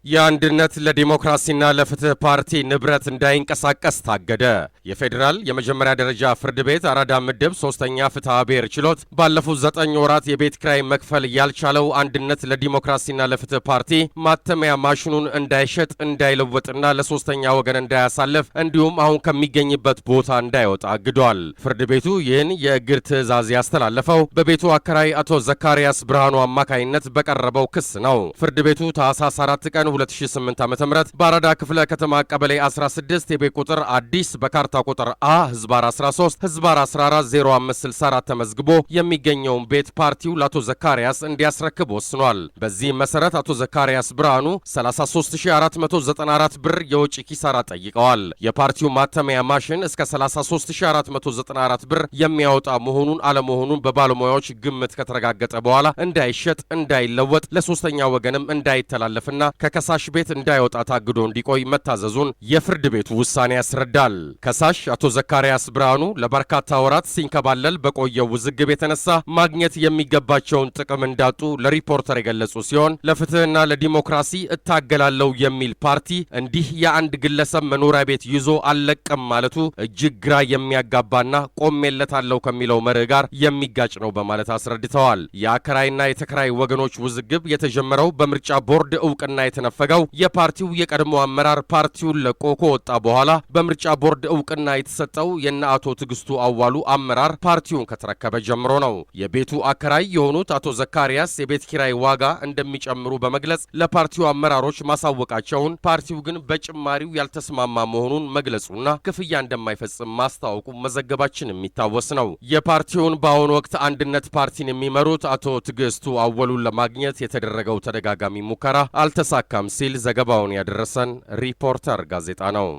የአንድነት ለዲሞክራሲና ለፍትህ ፓርቲ ንብረት እንዳይንቀሳቀስ ታገደ። የፌዴራል የመጀመሪያ ደረጃ ፍርድ ቤት አራዳ ምድብ 3ኛ ፍትሐ ብሔር ችሎት ባለፉት 9 ወራት የቤት ኪራይ መክፈል ያልቻለው አንድነት ለዲሞክራሲና ለፍትህ ፓርቲ ማተሚያ ማሽኑን እንዳይሸጥ እንዳይለወጥና ለሶስተኛ ወገን እንዳያሳልፍ እንዲሁም አሁን ከሚገኝበት ቦታ እንዳይወጣ አግዷል። ፍርድ ቤቱ ይህን የእግድ ትዕዛዝ ያስተላለፈው በቤቱ አከራይ አቶ ዘካሪያስ ብርሃኑ አማካይነት በቀረበው ክስ ነው። ፍርድ ቤቱ ታህሳስ 4 ቀን 2008 ዓ.ም በአራዳ ክፍለ ከተማ ቀበሌ 16 የቤት ቁጥር አዲስ በካርታ ቁጥር አ/13 140564 ተመዝግቦ የሚገኘውን ቤት ፓርቲው ለአቶ ዘካሪያስ እንዲያስረክብ ወስኗል። በዚህ መሰረት አቶ ዘካሪያስ ብርሃኑ 33494 ብር የውጭ ኪሳራ ጠይቀዋል። የፓርቲው ማተሚያ ማሽን እስከ 33494 ብር የሚያወጣ መሆኑን አለመሆኑን በባለሙያዎች ግምት ከተረጋገጠ በኋላ እንዳይሸጥ እንዳይለወጥ ለሶስተኛ ወገንም እንዳይተላለፍና ከከሳሽ ቤት እንዳይወጣ ታግዶ እንዲቆይ መታዘዙን የፍርድ ቤቱ ውሳኔ ያስረዳል። ከሳሽ አቶ ዘካሪያስ ብርሃኑ ለበርካታ ወራት ሲንከባለል በቆየው ውዝግብ የተነሳ ማግኘት የሚገባቸውን ጥቅም እንዳጡ ለሪፖርተር የገለጹ ሲሆን ለፍትህና ለዲሞክራሲ እታገላለሁ የሚል ፓርቲ እንዲህ የአንድ ግለሰብ መኖሪያ ቤት ይዞ አልለቅም ማለቱ እጅግ ግራ የሚያጋባና ቆሜለታለሁ ከሚለው መርህ ጋር የሚጋጭ ነው በማለት አስረድተዋል። የአከራይና የተከራይ ወገኖች ውዝግብ የተጀመረው በምርጫ ቦርድ እውቅና የተነፈገው የፓርቲው የቀድሞ አመራር ፓርቲውን ለቆ ከወጣ በኋላ በምርጫ ቦርድ እውቅና የተሰጠው የነ አቶ ትግስቱ አዋሉ አመራር ፓርቲውን ከተረከበ ጀምሮ ነው። የቤቱ አከራይ የሆኑት አቶ ዘካሪያስ የቤት ኪራይ ዋጋ እንደሚጨምሩ በመግለጽ ለፓርቲው አመራሮች ማሳወቃቸውን፣ ፓርቲው ግን በጭማሪው ያልተስማማ መሆኑን መግለጹና ክፍያ እንደማይፈጽም ማስታወቁ መዘገባችን የሚታወስ ነው። የፓርቲውን በአሁኑ ወቅት አንድነት ፓርቲን የሚመሩት አቶ ትግስቱ አወሉን ለማግኘት የተደረገው ተደጋጋሚ ሙከራ አልተሳካም ሲል ዘገባውን ያደረሰን ሪፖርተር ጋዜጣ ነው።